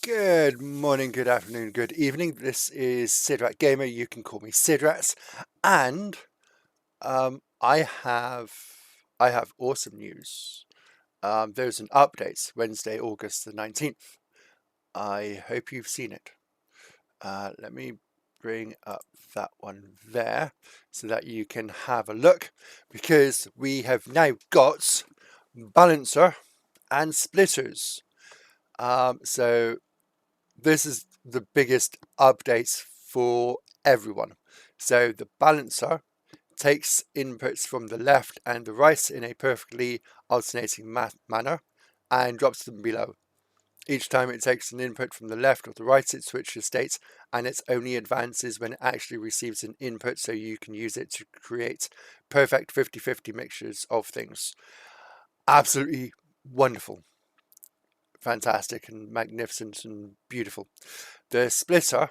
Good morning, good afternoon, good evening. This is Sidrat Gamer. You can call me Sidrats, and I have awesome news. There's an update Wednesday, August the 19th. I hope you've seen it. Let me bring up that one there so that you can have a look, because we have now got balancer and splitters. So this is the biggest update for everyone. So the balancer takes inputs from the left and the right in a perfectly alternating manner and drops them below. Each time it takes an input from the left or the right, it switches states, and it only advances when it actually receives an input, so you can use it to create perfect 50-50 mixtures of things. Absolutely wonderful, fantastic and magnificent and beautiful. The splitter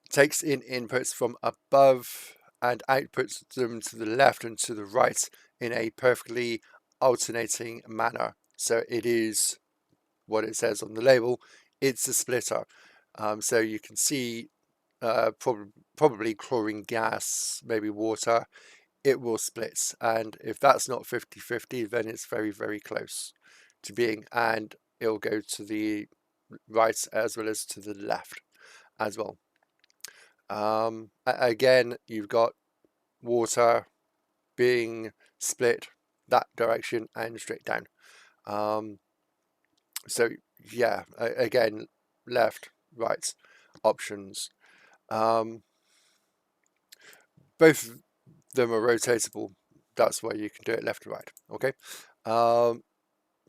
takes in inputs from above and outputs them to the left and to the right in a perfectly alternating manner. So it is what it says on the label. It's a splitter. So you can see probably chlorine gas, maybe water. It will split. And if that's not 50-50, then it's very, very close to being. And it'll go to the right as well as to the left as well. Again, you've got water being split that direction and straight down. So yeah, again, left, right options. Both of them are rotatable. That's why you can do it left and right. Okay.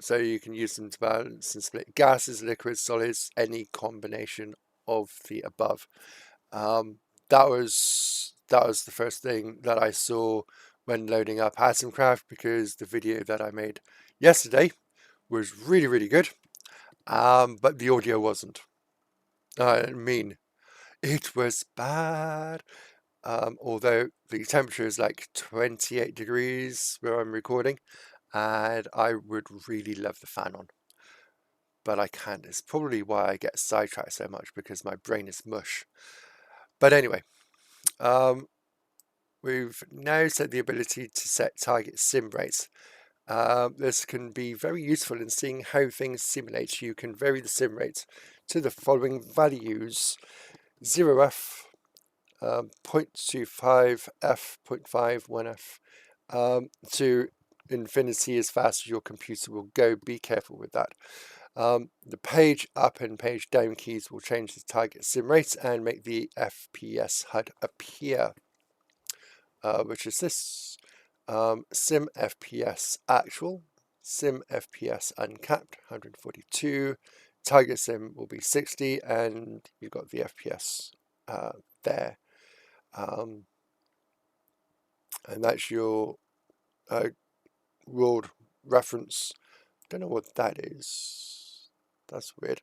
So you can use them to balance and split gases, liquids, solids, any combination of the above. That was the first thing that I saw when loading up Atomcraft, because the video that I made yesterday was really, really good, but the audio wasn't. I mean, it was bad. Although the temperature is like 28 degrees where I'm recording, and I would really love the fan on, but I can't. It's probably why I get sidetracked so much, because my brain is mush. But anyway, we've now set the ability to set target sim rates. This can be very useful in seeing how things simulate. You can vary the sim rate to the following values: 0f, 0.25f, 0.5, 1f, to infinity as fast as your computer will go. Be careful with that. The page up and page down keys will change the target sim rate and make the FPS HUD appear, which is this. Sim FPS actual, sim FPS uncapped 142, target sim will be 60, and you've got the FPS there. And that's your world reference. Don't know what that is. That's weird.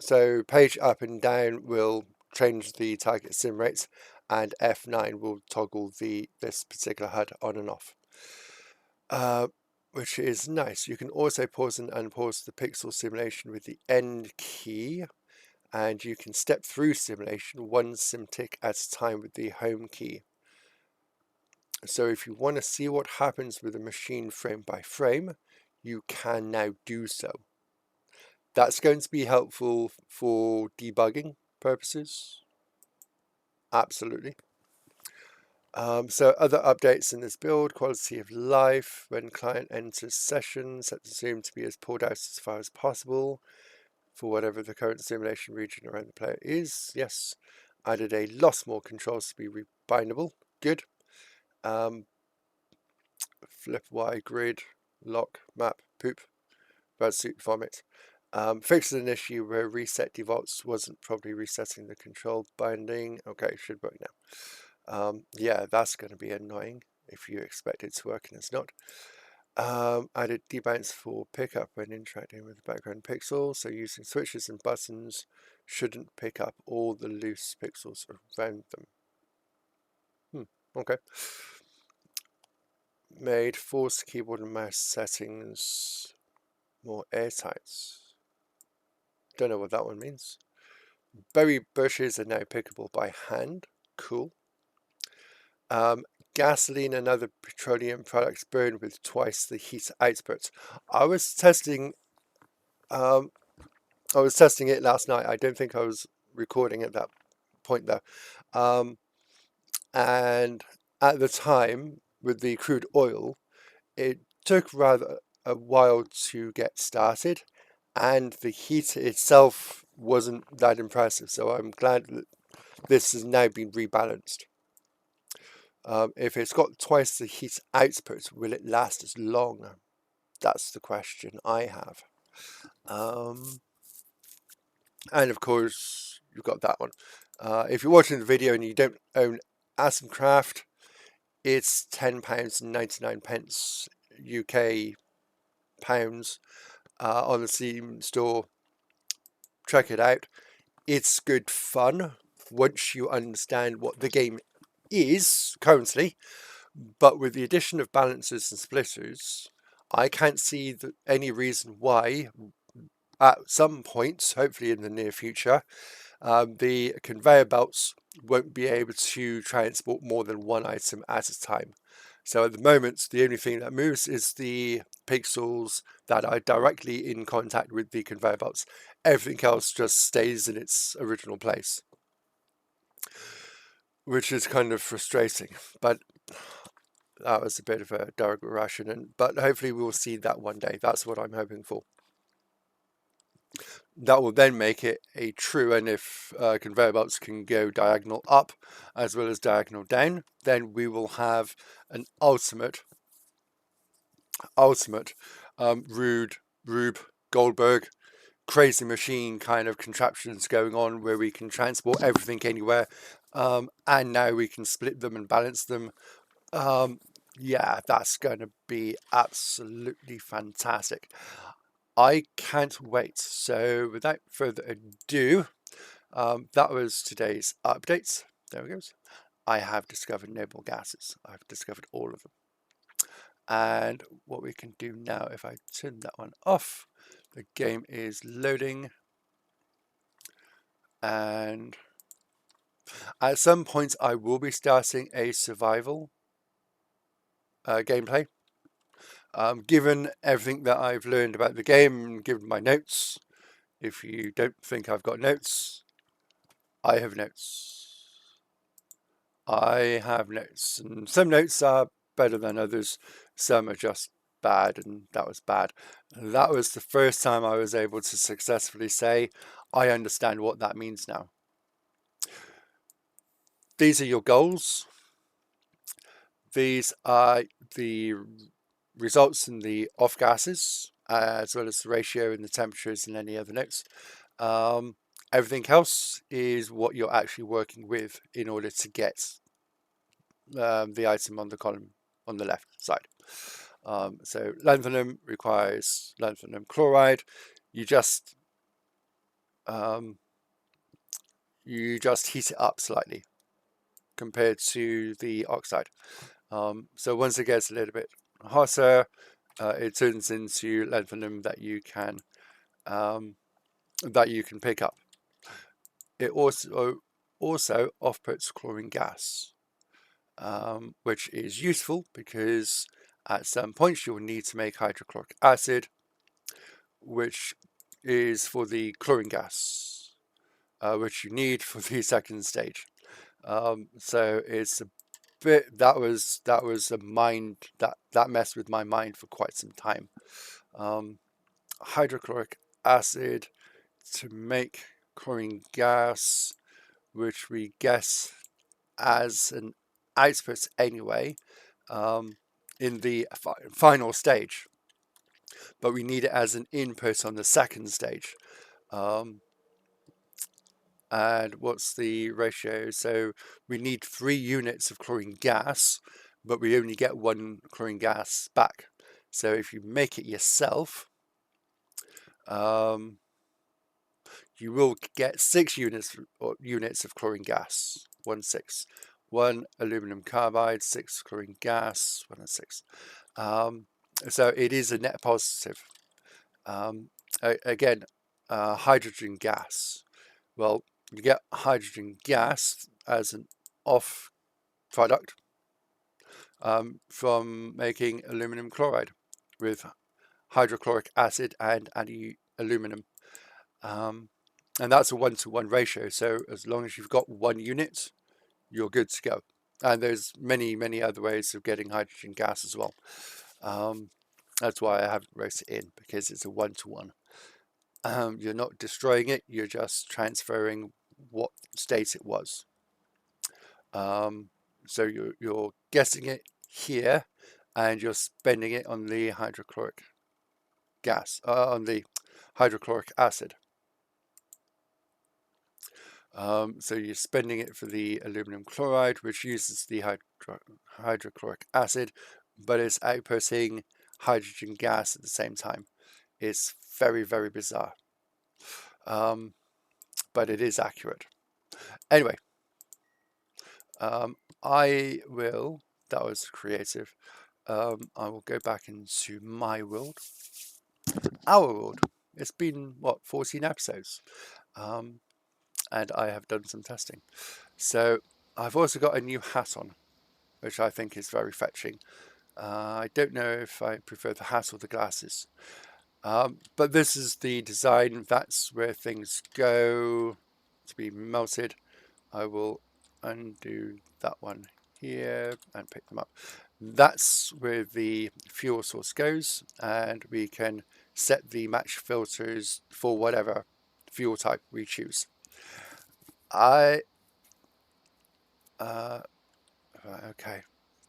So page up and down will change the target sim rates, and F9 will toggle this particular HUD on and off, which is nice. You can also pause and unpause the pixel simulation with the end key, and you can step through simulation one sim tick at a time with the home key. So if you want to see what happens with a machine frame by frame, you can now do so. That's going to be helpful for debugging purposes. Absolutely. So other updates in this build: quality of life. When client enters session, set the zoom to be as pulled out as far as possible for whatever the current simulation region around the player is. Yes. Added a lots more controls to be rebindable. Good. Flip Y, grid, lock, map, poop, red suit, vomit. Fixed an issue where reset defaults wasn't probably resetting the control binding. Okay, should work now. Yeah, that's going to be annoying if you expect it to work and it's not. Added debounce for pickup when interacting with the background pixel, so using switches and buttons shouldn't pick up all the loose pixels around them. Okay. Made force keyboard and mouse settings More airtights. Don't know what that one means. Berry bushes are now pickable by hand. Cool. Gasoline and other petroleum products burn with twice the heat output. I was testing. I was testing it last night. I don't think I was recording at that point though. And at the time with the crude oil, it took rather a while to get started, and the heat itself wasn't that impressive. So I'm glad that this has now been rebalanced. If it's got twice the heat output, will it last as long? That's the question I have. And of course, you've got that one. If you're watching the video and you don't own Atomcraft, it's £10.99 UK pounds on the Steam store. Check it out. It's good fun once you understand what the game is currently, but with the addition of balancers and splitters, I can't see any reason why at some point, hopefully in the near future, the conveyor belts won't be able to transport more than one item at a time. So at the moment, the only thing that moves is the pixels that are directly in contact with the conveyor belts. Everything else just stays in its original place, which is kind of frustrating. But that was a bit of a digression, but hopefully we will see that one day. That's what I'm hoping for. That will then make it a true, and if conveyor belts can go diagonal up as well as diagonal down, then we will have an ultimate Rube Goldberg crazy machine kind of contraptions going on, where we can transport everything anywhere, and now we can split them and balance them. Yeah, that's going to be absolutely fantastic. I can't wait. So without further ado, that was today's updates. There we go. I have discovered noble gases. I've discovered all of them. And what we can do now, if I turn that one off, the game is loading. And at some point I will be starting a survival gameplay. Given everything that I've learned about the game, given my notes, if you don't think I've got notes, I have notes. I have notes, and some notes are better than others. Some are just bad, and that was bad. That was the first time I was able to successfully say, I understand what that means now. These are your goals. These are the results in the off gases, as well as the ratio and the temperatures and any other notes. Everything else is what you're actually working with in order to get the item on the column on the left side. So lanthanum requires lanthanum chloride. You just heat it up slightly compared to the oxide. So once it gets a little bit hotter, it turns into lanthanum that you can pick up. It also offputs chlorine gas, which is useful because at some points you'll need to make hydrochloric acid, which is for the chlorine gas, which you need for the second stage. So it's a bit, that was a mind that messed with my mind for quite some time. Hydrochloric acid to make chlorine gas, which we guess as an output anyway, in the final stage, but we need it as an input on the second stage. And what's the ratio? So we need 3 units of chlorine gas, but we only get 1 chlorine gas back. So if you make it yourself, you will get 6 units of chlorine gas. 1 6. 1 aluminum carbide, 6 chlorine gas, 1 and 6. So it is a net positive. Again, hydrogen gas. Well, you get hydrogen gas as an off product from making aluminum chloride with hydrochloric acid and aluminum. And that's a 1-to-1 ratio. So as long as you've got 1 unit, you're good to go. And there's many, many other ways of getting hydrogen gas as well. That's why I haven't wrote it in, because it's a 1-to-1. You're not destroying it, you're just transferring what state it was. So you're guessing it here, and you're spending it on the hydrochloric gas, on the hydrochloric acid. So you're spending it for the aluminum chloride, which uses the hydrochloric acid, but it's outputting hydrogen gas at the same time. It's very, very bizarre. But it is accurate. Anyway, I will, that was creative. I will go back into my world, our world. It's been, what, 14 episodes? And I have done some testing. So I've also got a new hat on, which I think is very fetching. I don't know if I prefer the hat or the glasses. But this is the design. That's where things go to be melted. I will undo that one here and pick them up. That's where the fuel source goes, and we can set the match filters for whatever fuel type we choose. Right, okay,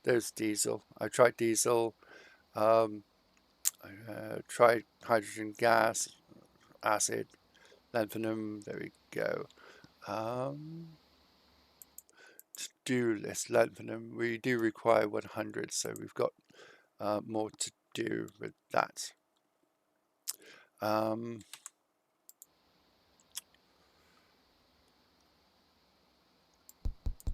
there's diesel. I tried diesel. I tried hydrogen gas, acid, lanthanum. There we go. To-do list, lanthanum. We do require 100, so we've got more to do with that.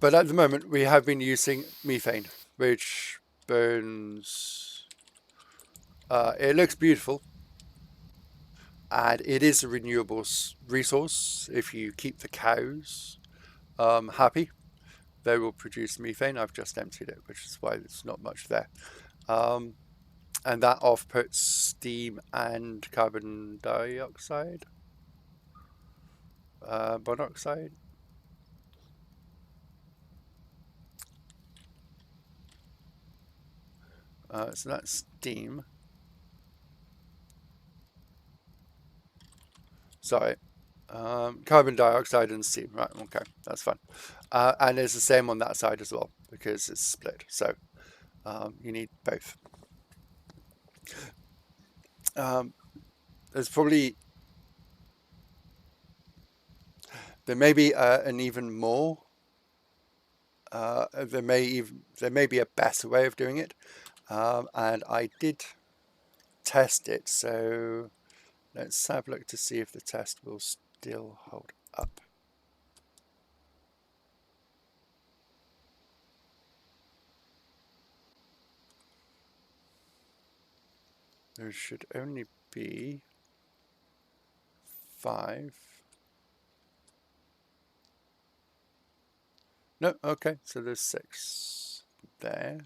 But at the moment, we have been using methane, which burns. It looks beautiful, and it is a renewable resource. If you keep the cows happy, they will produce methane. I've just emptied it, which is why there's not much there. And that offputs steam and carbon dioxide, monoxide. So that's steam. Sorry. Carbon dioxide and steam. Right, okay, that's fine. And it's the same on that side as well, because it's split. So you need both. There's probably, there may be an even more, there may be a better way of doing it. And I did test it, so let's have a look to see if the test will still hold up. There should only be 5. No, okay, so there's 6 there,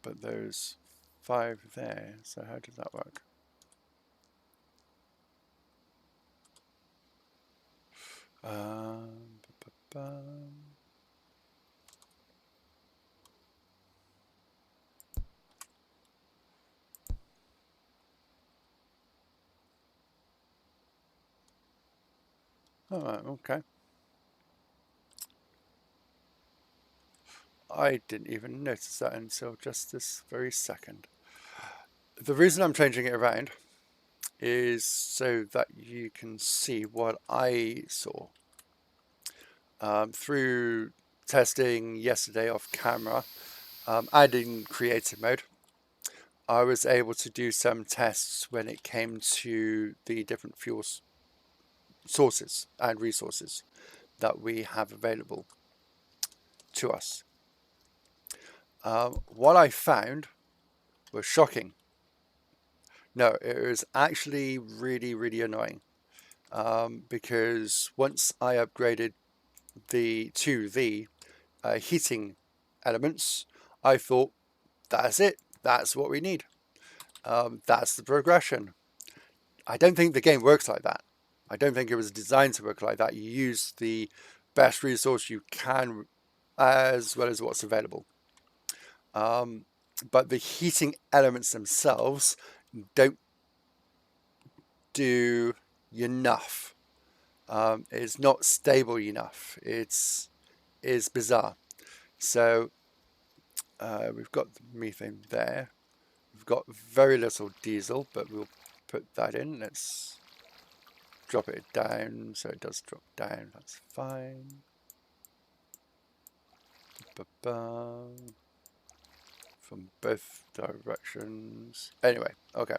but there's 5 there, so how does that work? Alright, okay. I didn't even notice that until just this very second. The reason I'm changing it around is so that you can see what I saw. Through testing yesterday off camera and in creative mode, I was able to do some tests when it came to the different fuel sources and resources that we have available to us. What I found was shocking. No, it was actually really, really annoying. Because once I upgraded to the heating elements, I thought, that's it. That's what we need. That's the progression. I don't think the game works like that. I don't think it was designed to work like that. You use the best resource you can as well as what's available. But the heating elements themselves don't do enough. It's not stable enough. Is bizarre. So we've got the methane there. We've got very little diesel, but we'll put that in. Let's drop it down so it does drop down. That's fine. Ba-bum. From both directions. Anyway, okay.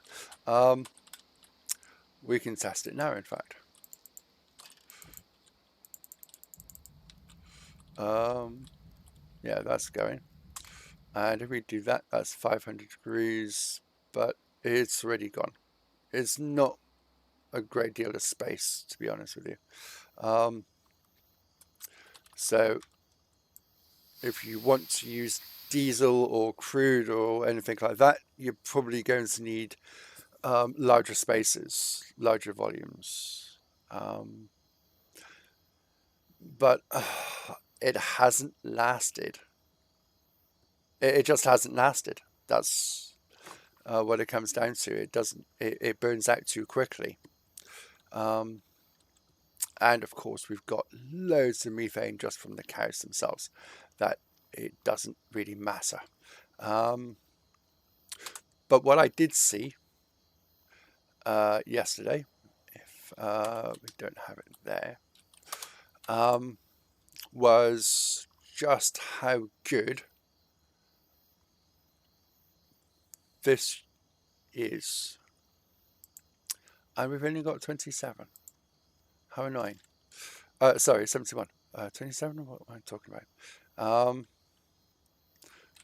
We can test it now, in fact. Yeah, that's going. And if we do that, that's 500 degrees, but it's already gone. It's not a great deal of space, to be honest with you. So if you want to use diesel or crude or anything like that, you're probably going to need larger spaces, larger volumes. But it hasn't lasted. It just hasn't lasted. That's what it comes down to. It doesn't. It burns out too quickly. And of course, we've got loads of methane just from the cows themselves. That it doesn't really matter. But what I did see yesterday, if we don't have it there, was just how good this is. And we've only got 27. How annoying. Sorry, 71. 27? What am I talking about?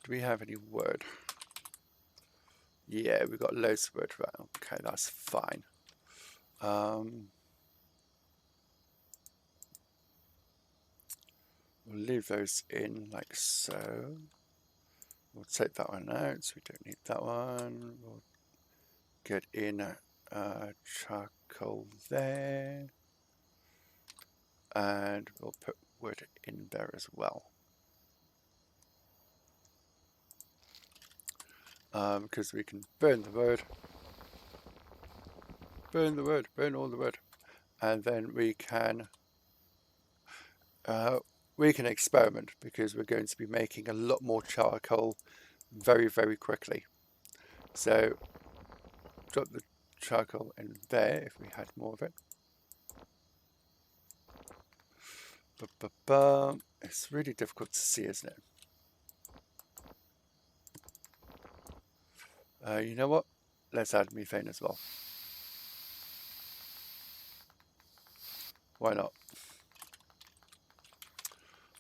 Do we have any word? Yeah, we've got loads of word. Right, okay, that's fine. We'll leave those in like so. We'll take that one out, so we don't need that one. We'll get in charcoal there. And we'll put wood in there as well. Because we can burn the wood. Burn the wood, burn all the wood. And then we can experiment, because we're going to be making a lot more charcoal very, very quickly. So drop the charcoal in there if we had more of it. It's really difficult to see, isn't it? You know what? Let's add methane as well. Why not?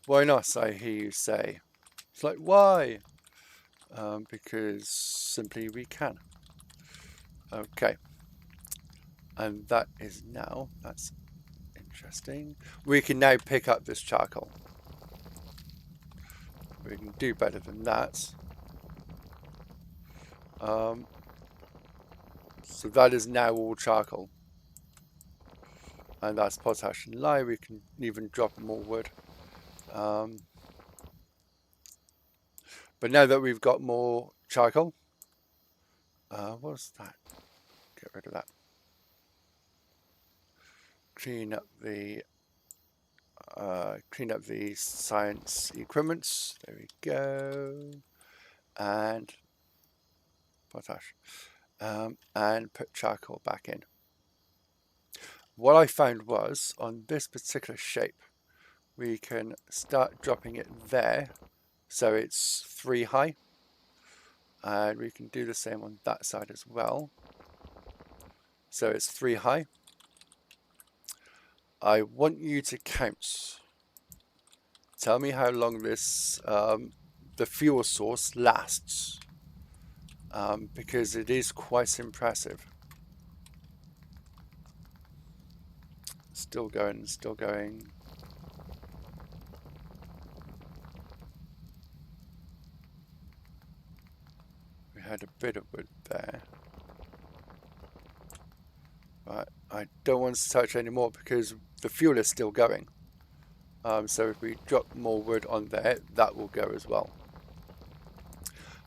Why not, I hear you say. It's like, why? Because simply we can. Okay. And that is now, that's interesting. We can now pick up this charcoal. We can do better than that. So that is now all charcoal. And that's potash and lye. We can even drop more wood. But now that we've got more charcoal, what's that? Get rid of that. Clean up the science equipments. There we go. And potash. And put charcoal back in. What I found was, on this particular shape, we can start dropping it there, so it's 3 high. And we can do the same on that side as well. So it's 3 high. I want you to count. Tell me how long this the fuel source lasts. because it is quite impressive. Still going, still going. We had a bit of wood there. But I don't want to touch anymore because the fuel is still going. So if we drop more wood on there, that will go as well.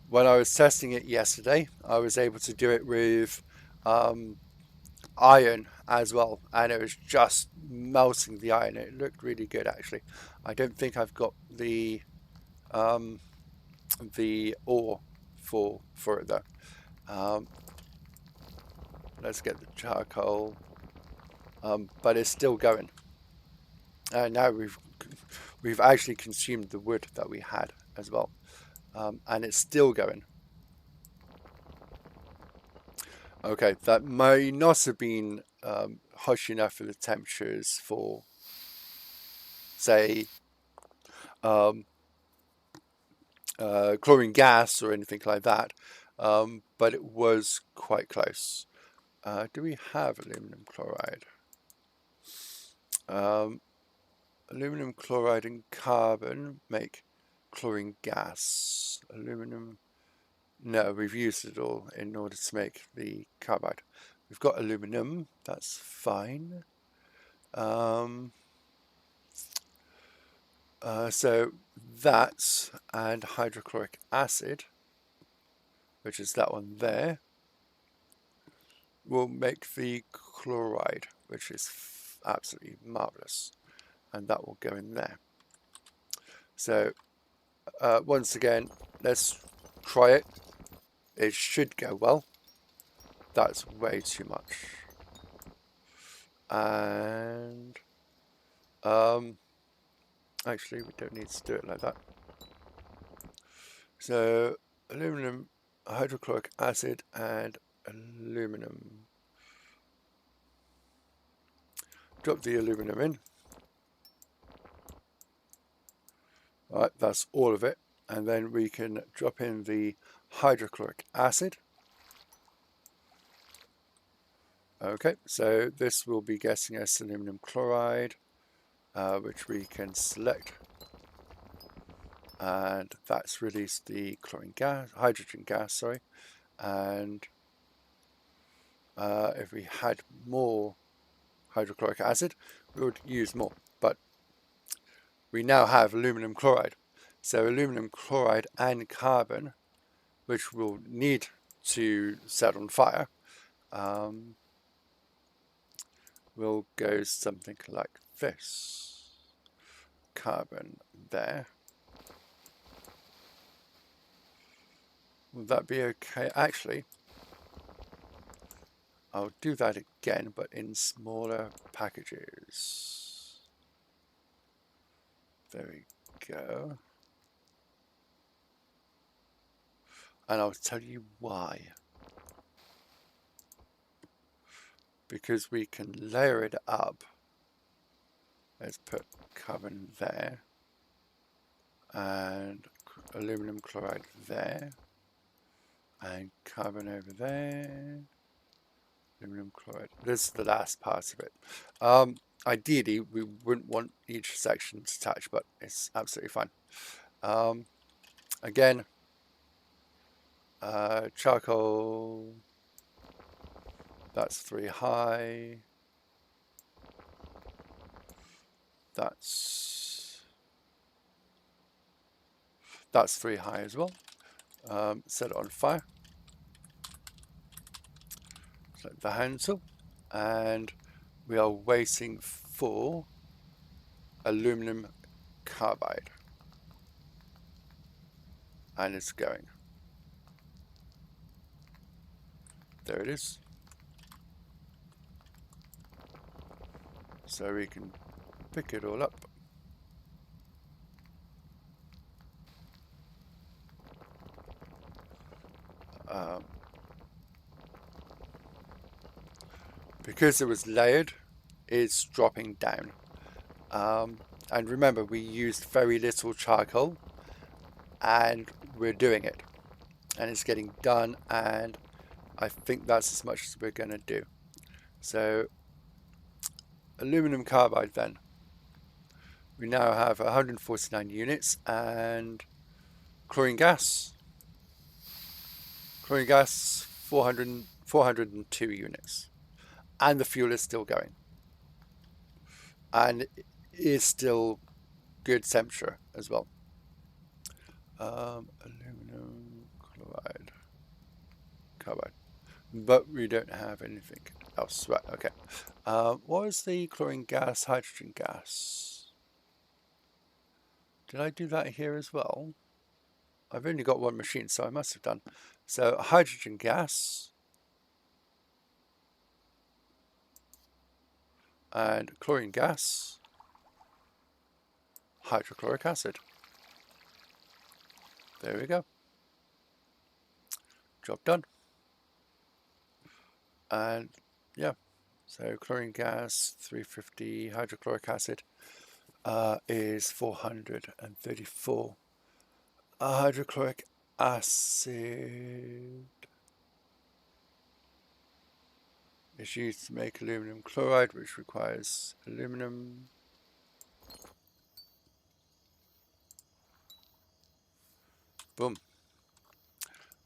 When I was testing it yesterday, I was able to do it with iron as well, and it was just melting the iron. It looked really good actually. I don't think I've got the ore for it though. Let's get the charcoal, but it's still going. And now we've actually consumed the wood that we had as well, and it's still going. Okay, that may not have been harsh enough for the temperatures for, say, chlorine gas or anything like that, but it was quite close. Do we have aluminum chloride? Aluminum chloride and carbon make chlorine gas. Aluminum, no, we've used it all in order to make the carbide. We've got aluminum, that's fine. So that and hydrochloric acid, which is that one there, will make the chloride, which is absolutely marvelous, and that will go in there. So once again, let's try it. It should go well. That's way too much. And actually, we don't need to do it like that. So aluminum, hydrochloric acid, and aluminum. Drop the aluminum in. All right, that's all of it. And then we can drop in the hydrochloric acid. Okay, so this will be getting us aluminum chloride, which we can select. And that's released the chlorine gas, hydrogen gas, sorry. And if we had more hydrochloric acid, we would use more. But we now have aluminum chloride. So aluminum chloride and carbon, which we'll need to set on fire, will go something like this. Carbon there. Will that be okay? Actually, I'll do that again, but in smaller packages. There we go. And I'll tell you why. Because we can layer it up. Let's put carbon there. And aluminum chloride there. And carbon over there. Aluminum chloride. This is the last part of it. Ideally, we wouldn't want each section to touch, but it's absolutely fine. Again, charcoal. That's 3 high. That's 3 high as well. Set it on fire. Select the handle, and we are waiting for aluminum carbide, and it's going. There it is. So we can pick it all up. Because it was layered, it's dropping down. And remember, we used very little charcoal, and we're doing it. and it's getting done, and I think that's as much as we're going to do. So aluminum carbide then. We now have 149 units, and chlorine gas. Chlorine gas, 402 units. And the fuel is still going. And it is still good temperature as well. Aluminum chloride, carbide. But we don't have anything else. Right, okay. What was the chlorine gas, hydrogen gas? Did I do that here as well? I've only got one machine, so I must have done. So hydrogen gas and chlorine gas, hydrochloric acid. There we go. Job done. And yeah, so chlorine gas 350, hydrochloric acid is 434. Hydrochloric acid is used to make aluminum chloride, which requires aluminum. Boom.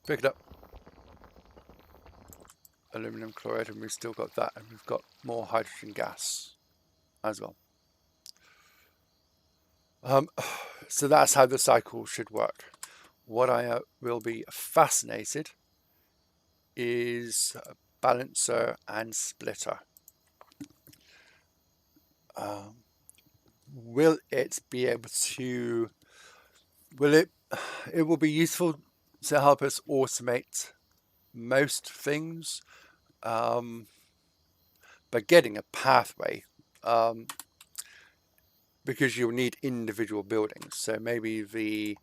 Pick it up. Aluminum chloride, and we've still got that, and we've got more hydrogen gas as well. So that's how the cycle should work. What I will be fascinated is balancer and splitter. Will it be able to, it will be useful to help us automate most things, but getting a pathway, because you'll need individual buildings. So maybe the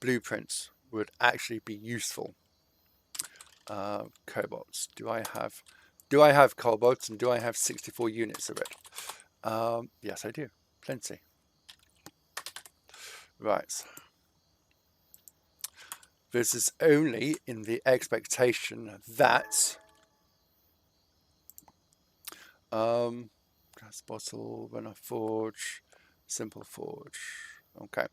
blueprints would actually be useful. Cobalts. Do I have cobalts, and do I have 64 units of it? Yes, I do. Plenty. Right. This is only in the expectation that gas bottle, runoff forge, simple forge. Okay.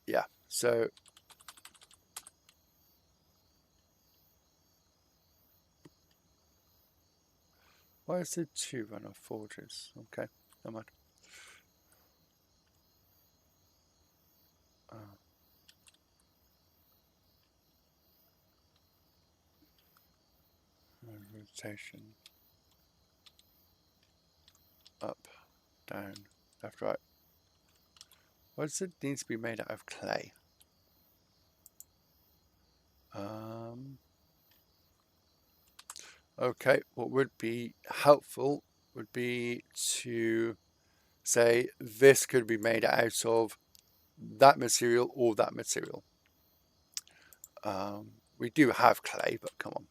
Yeah. So why is there 2 runoff forges? Okay, never mind. Rotation. Up, down, left, right. Why does it need to be made out of clay? Okay, what would be helpful would be to say this could be made out of that material or that material. We do have clay, but come on.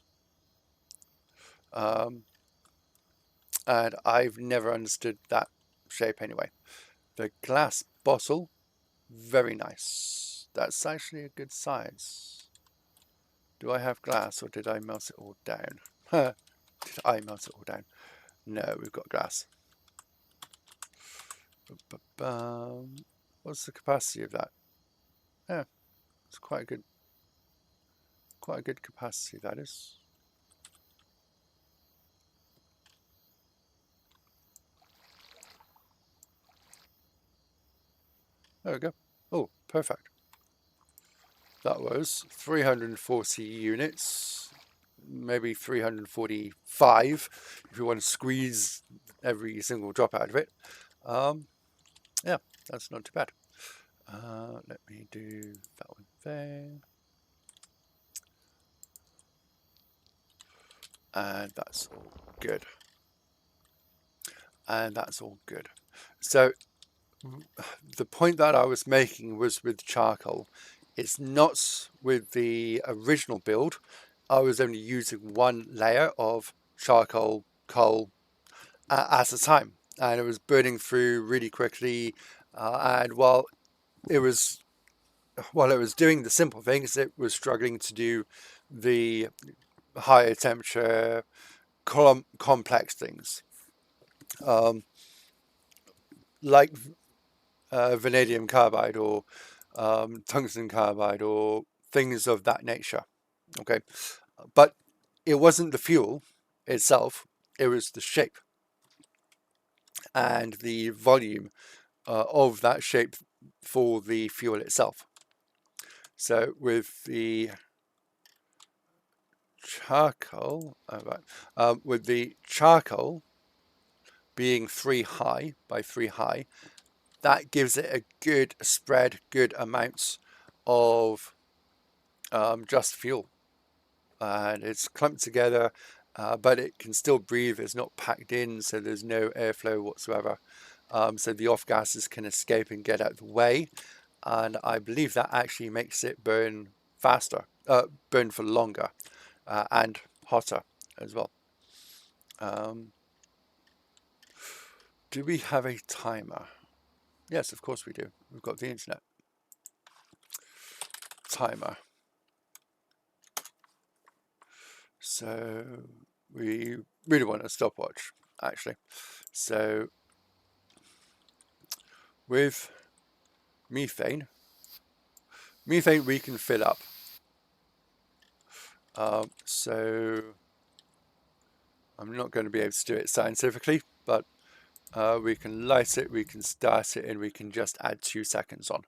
And I've never understood that shape anyway. The glass bottle, very nice. That's actually a good size. Do I have glass, or did I melt it all down? Did I melt it all down? No, we've got glass. What's the capacity of that? Yeah, it's quite a good capacity, that is. There we go. Oh, perfect. That was 340 units, maybe 345 if you want to squeeze every single drop out of it. Yeah, that's not too bad. Let me do that one there. And that's all good. And that's all good. So the point that I was making was with charcoal. It's not with the original build. I was only using one layer of charcoal coal at a time, and it was burning through really quickly, And while it was doing the simple things, it was struggling to do the higher temperature complex things, like vanadium carbide or tungsten carbide or things of that nature. Okay, but it wasn't the fuel itself, it was the shape and the volume of that shape for the fuel itself. So with the charcoal, with the charcoal being 3 high by 3 high, that gives it a good spread, good amounts of just fuel, and it's clumped together, but it can still breathe. It's not packed in, so there's no airflow whatsoever. So the off gases can escape and get out of the way, and I believe that actually makes it burn faster, burn for longer, and hotter as well. Do we have a timer? Yes, of course we do. We've got the internet. Timer. So we really want a stopwatch, actually. So with methane we can fill up. So I'm not going to be able to do it scientifically, but we can light it, we can start it, and we can just add 2 seconds on.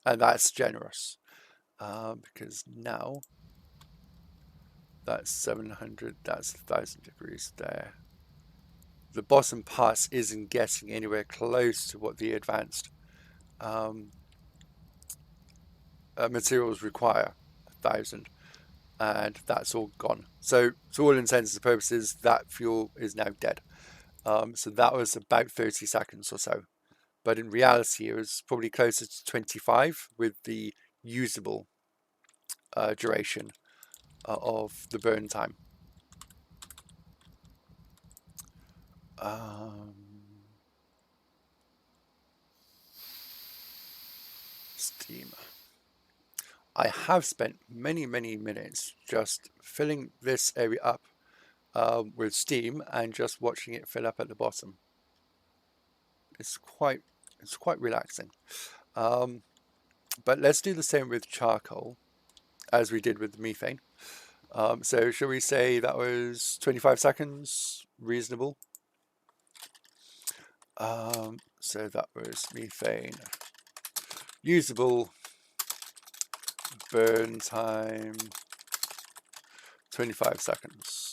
And that's generous, because now that's 700, that's 1,000 degrees there. The bottom pass isn't getting anywhere close to what the advanced materials require, 1,000, and that's all gone. So to all intents and purposes, that fuel is now dead. So that was about 30 seconds or so. But in reality, it was probably closer to 25 with the usable duration of the burn time. Steam. I have spent many minutes just filling this area up with steam and just watching it fill up at the bottom. It's quite relaxing. But let's do the same with charcoal as we did with the methane. So shall we say that was 25 seconds reasonable? So that was methane. Usable burn time 25 seconds.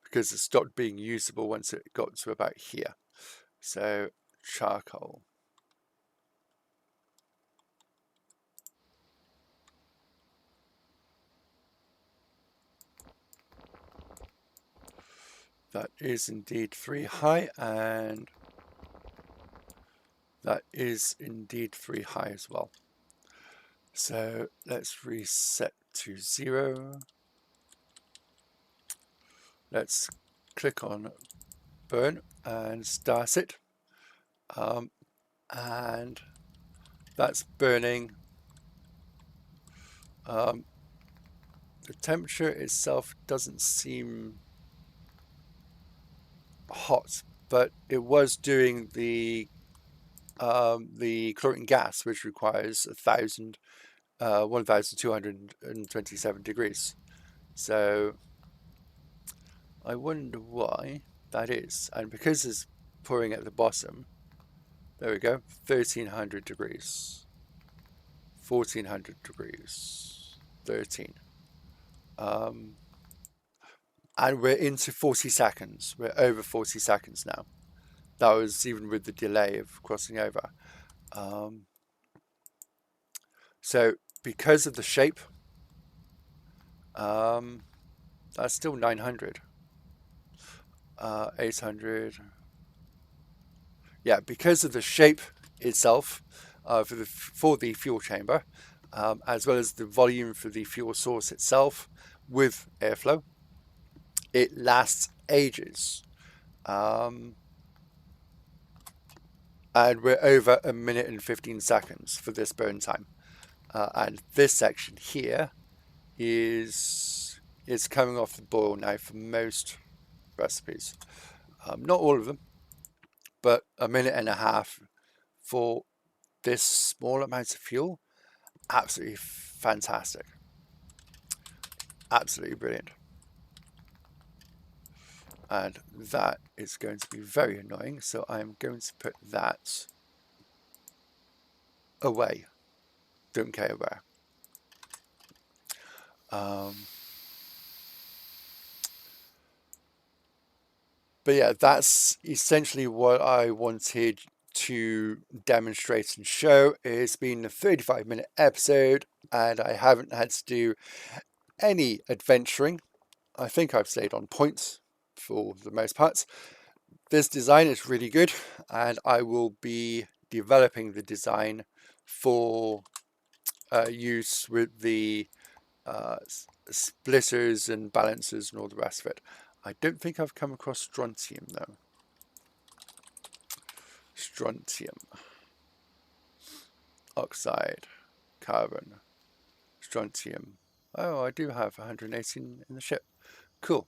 Because it stopped being usable once it got to about here. So charcoal. That is indeed 3 high, and that is indeed 3 high as well. So let's reset to 0. Let's click on burn and start it. And that's burning. The temperature itself doesn't seem hot, but it was doing the chlorine gas, which requires 1,227 degrees. So I wonder why that is. And because it's pouring at the bottom, there we go, 1,300 degrees, 1,400 degrees, 13. And we're into 40 seconds. We're over 40 seconds now. That was even with the delay of crossing over. So because of the shape, that's still 900. 800. Yeah, because of the shape itself for the fuel chamber, as well as the volume for the fuel source itself, with airflow, it lasts ages. And we're over 1 minute and 15 seconds for this burn time. And this section here is coming off the boil now for most recipes. Not all of them, but 1.5 minutes for this small amount of fuel, absolutely fantastic. Absolutely brilliant. And that is going to be very annoying, so I'm going to put that away. Don't care where. But yeah, that's essentially what I wanted to demonstrate and show. It's been a 35-minute episode, and I haven't had to do any adventuring. I think I've stayed on point for the most part. This design is really good, and I will be developing the design for use with the splitters and balancers and all the rest of it. I don't think I've come across strontium though. Strontium, oxide, carbon, strontium. Oh, I do have 118 in the ship. Cool.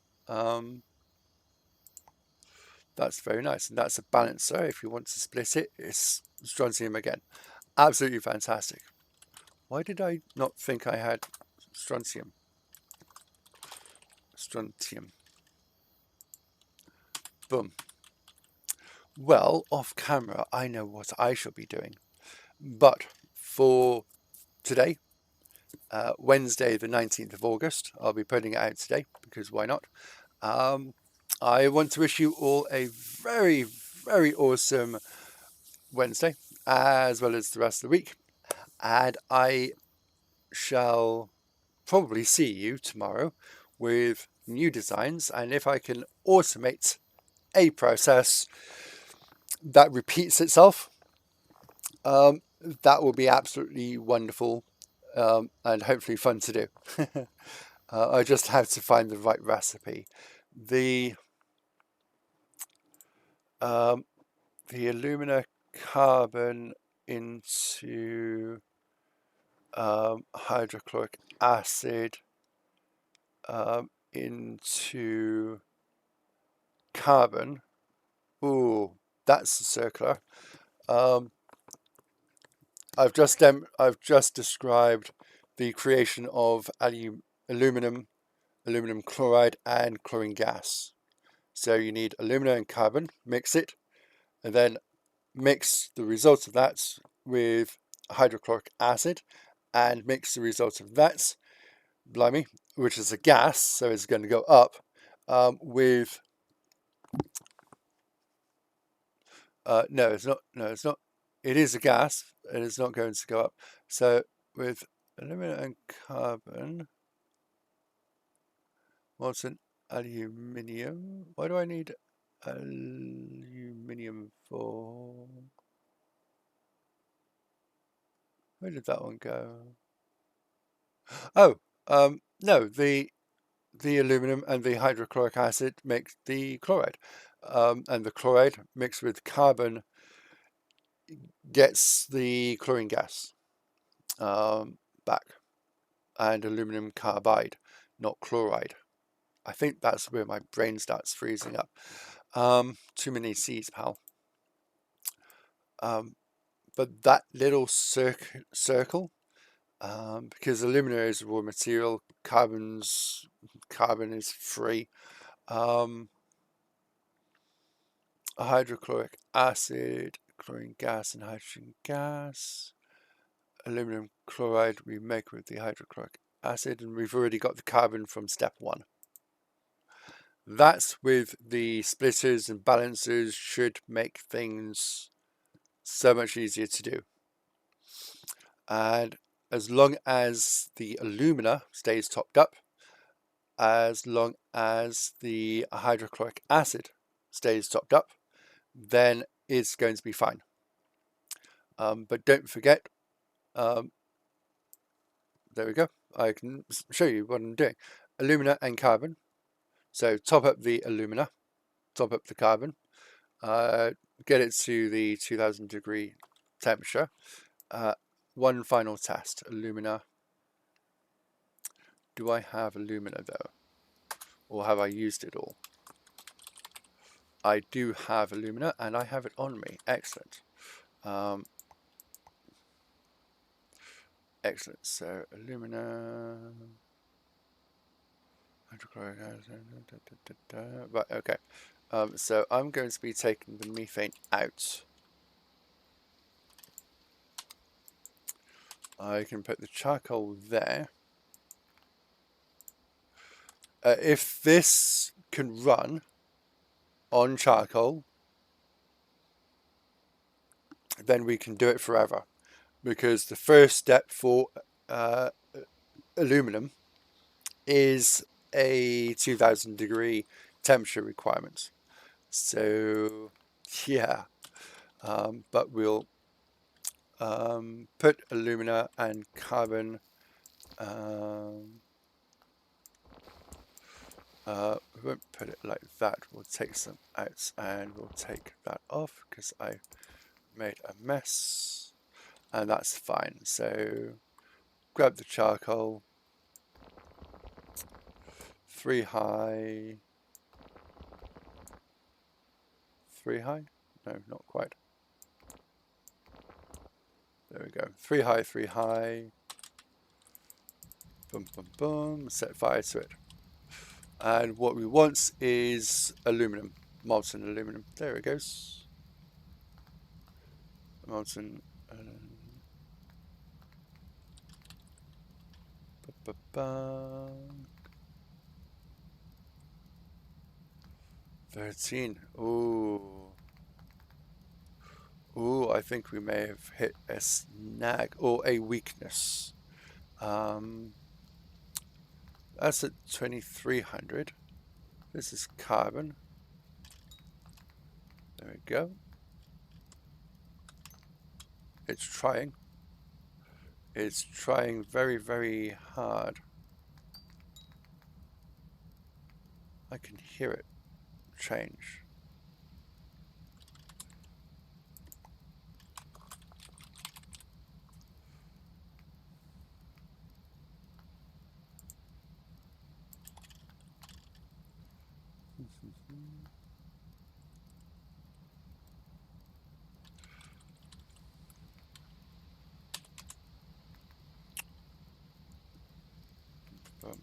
That's very nice. And that's a balancer. If you want to split it, it's strontium again. Absolutely fantastic. Why did I not think I had strontium? Strontium. Boom. Well, off camera, I know what I shall be doing. But for today, Wednesday the 19th of August, I'll be putting it out today because why not? I want to wish you all a very, very awesome Wednesday, as well as the rest of the week. And I shall probably see you tomorrow with new designs. And if I can automate a process that repeats itself, that will be absolutely wonderful and hopefully fun to do. I just have to find the right recipe. The alumina carbon into hydrochloric acid into carbon. Ooh, that's the circular. I've just described the creation of aluminum chloride and chlorine gas. So you need alumina and carbon, mix it, and then mix the results of that with hydrochloric acid, and mix the results of that, blimey, which is a gas, so it's going to go up, with no, it's not. No, it's not. It is a gas, and it's not going to go up. So with alumina and carbon, what's an aluminium? Why do I need aluminium for? Where did that one go? Oh, no, the aluminum and the hydrochloric acid make the chloride, and the chloride mixed with carbon gets the chlorine gas back, and aluminum carbide, not chloride. I think that's where my brain starts freezing up. Too many C's, pal. But that little circle, because alumina is raw material, carbon is free. Hydrochloric acid, chlorine gas, and hydrogen gas. Aluminum chloride we make with the hydrochloric acid, and we've already got the carbon from step 1. That's with the splitters and balancers should make things so much easier to do. And as long as the alumina stays topped up, as long as the hydrochloric acid stays topped up, then it's going to be fine. But don't forget, there we go. I can show you what I'm doing. alumina and carbon. So top up the alumina, top up the carbon, get it to the 2000 degree temperature. One final test, alumina. Do I have alumina though? Or have I used it all? I do have alumina and I have it on me. Excellent. Excellent. So alumina. Right, okay. So I'm going to be taking the methane out. I can put the charcoal there. If this can run on charcoal, then we can do it forever. Because the first step for aluminum is a 2000 degree temperature requirement. So, yeah. But we'll put alumina and carbon. We won't put it like that. We'll take some out and we'll take that off because I made a mess. And that's fine. So grab the charcoal. 3 high. 3 high? No, not quite. There we go. 3 high, 3 high. Boom, boom, boom. Set fire to it. And what we want is aluminum. Molten aluminum. There it goes. Molten. Ba, ba, ba. 13. Ooh. Ooh, I think we may have hit a snag or a weakness. That's at 2300. This is carbon. There we go. It's trying. It's trying very, very hard. I can hear it change.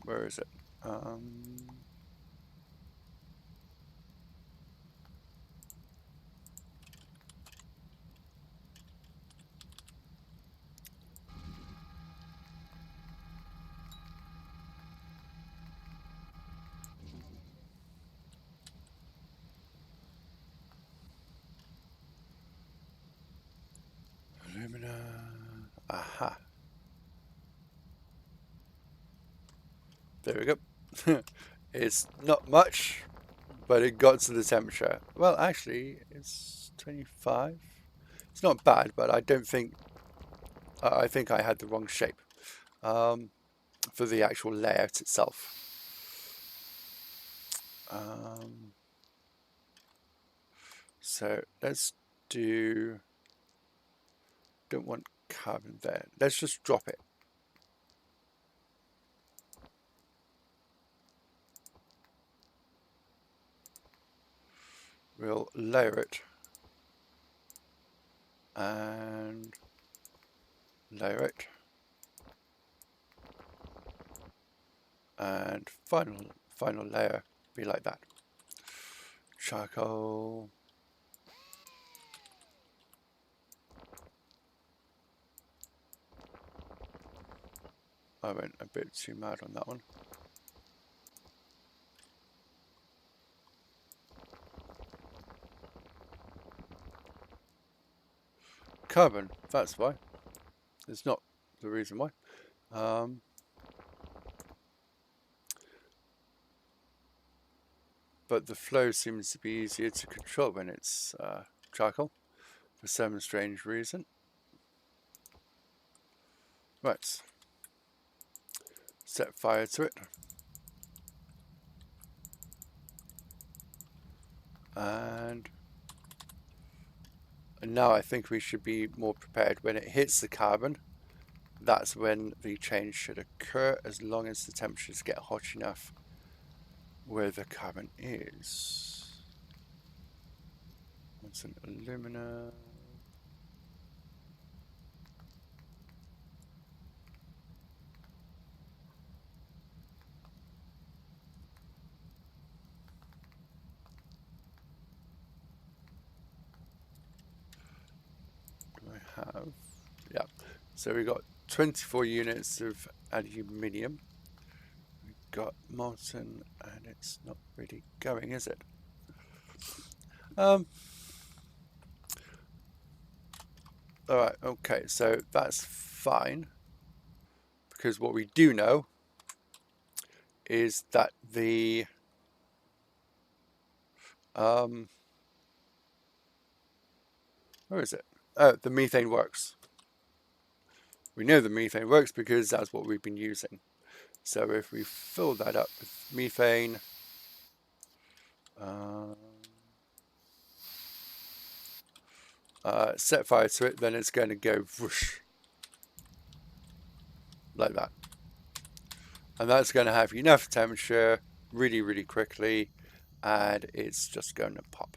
Where is it? Alumina. Aha. There we go. It's not much, but it got to the temperature. Well, actually, it's 25. It's not bad, but I don't think... I think I had the wrong shape for the actual layout itself. So let's do... Don't want carbon there. Let's just drop it. We'll layer it and layer it and final layer be like that. Charcoal. I went a bit too mad on that one. Carbon, that's why. It's not the reason why. But the flow seems to be easier to control when it's charcoal for some strange reason. Right. Set fire to it. And now I think we should be more prepared. When it hits the carbon, that's when the change should occur, as long as the temperatures get hot enough where the carbon is. What's an alumina? Do I have? Yeah. So we got 24 units of aluminium. We've got molten, and it's not really going, is it? All right. Okay. So that's fine, because what we do know is that the where is it? Oh, the methane works. We know the methane works because that's what we've been using. So if we fill that up with methane, set fire to it, then it's going to go whoosh, like that. And that's going to have enough temperature really, really quickly, and it's just going to pop.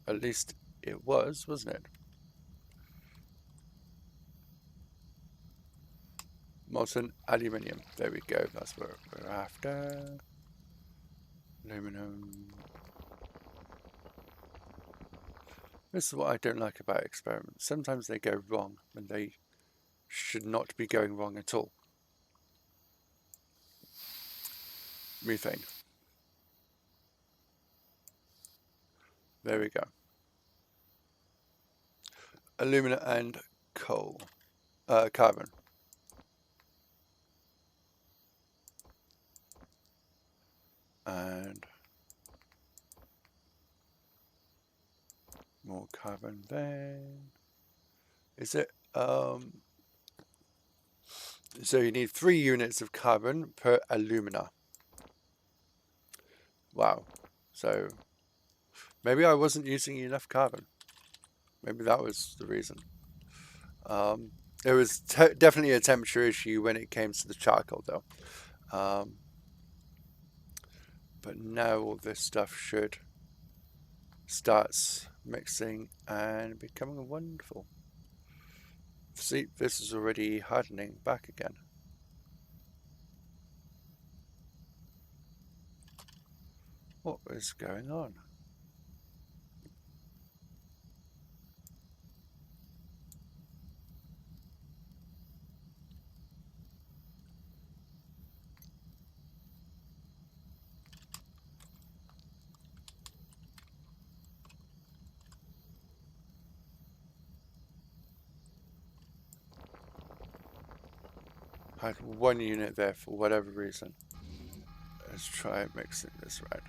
At least it was, wasn't it? Molten aluminium. There we go. That's what we're after. Aluminum. This is what I don't like about experiments. Sometimes they go wrong when they should not be going wrong at all. Methane. There we go. Alumina and coal. Carbon. And more carbon there. Is it? So you need 3 units of carbon per alumina. Wow. So maybe I wasn't using enough carbon. Maybe that was the reason. There was definitely a temperature issue when it came to the charcoal, though. But now all this stuff should start mixing and becoming wonderful. See, this is already hardening back again. What is going on? I had 1 unit there for whatever reason. Let's try mixing this right.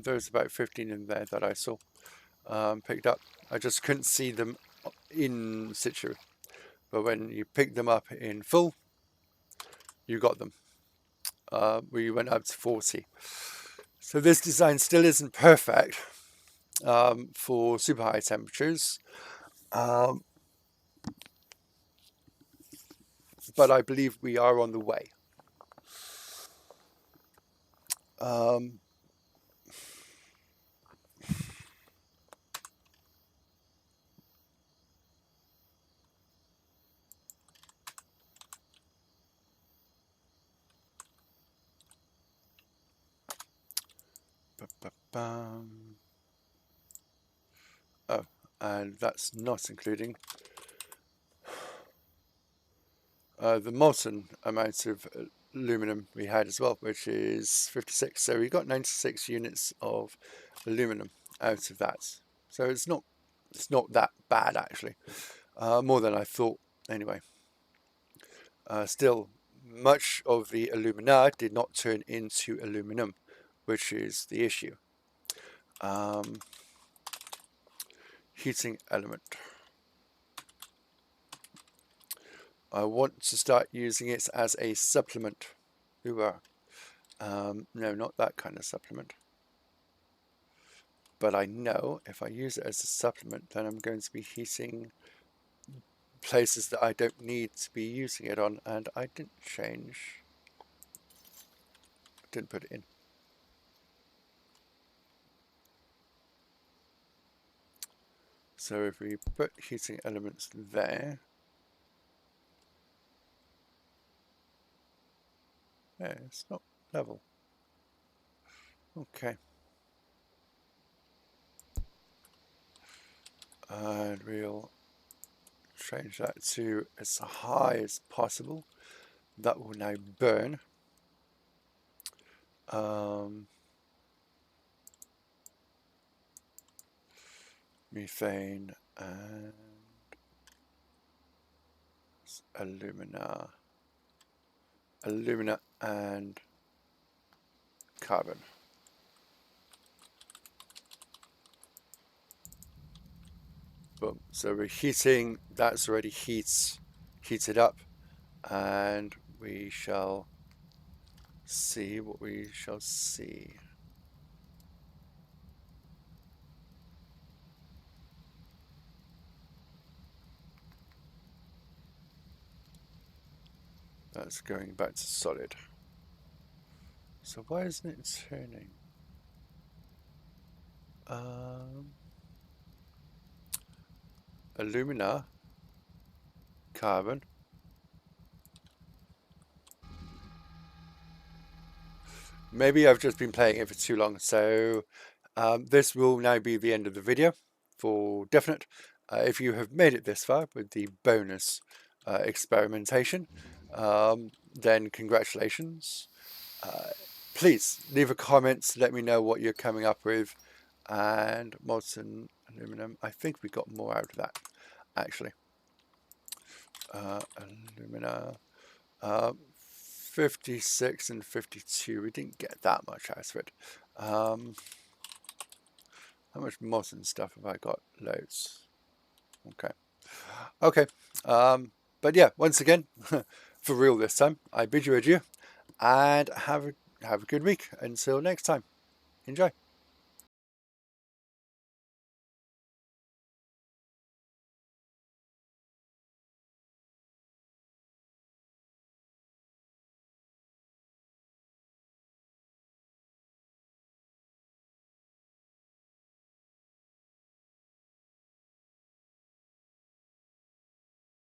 There's about 15 in there that I saw picked up. I just couldn't see them in situ, but when you pick them up in full, you got them. We went up to 40. So this design still isn't perfect for super high temperatures, but I believe we are on the way. Oh, and that's not including the molten amount of aluminum we had as well, which is 56. So we got 96 units of aluminum out of that. So it's not It's not that bad actually, more than I thought anyway. Still, much of the alumina did not turn into aluminum, which is the issue. Heating element. I want to start using it as a supplement. No, not that kind of supplement. But I know if I use it as a supplement, then I'm going to be heating places that I don't need to be using it on, and I didn't put it in. So if we put heating elements there, yeah, it's not level. Okay. And we'll change that to as high as possible. That will now burn. Methane and alumina and carbon. Boom. So we're heating, that's already heated up, and we shall see what we shall see. That's going back to solid. So why isn't it turning? Alumina, carbon. Maybe I've just been playing it for too long. So this will now be the end of the video for definite. If you have made it this far with the bonus experimentation, then congratulations. Please leave a comment, let me know what you're coming up with. And molten aluminum, I think we got more out of that actually. Alumina, 56 and 52, we didn't get that much out of it. How much molten stuff have I got? Loads. Okay. But yeah, once again, for real this time, I bid you adieu and have a good week. Until next time, enjoy.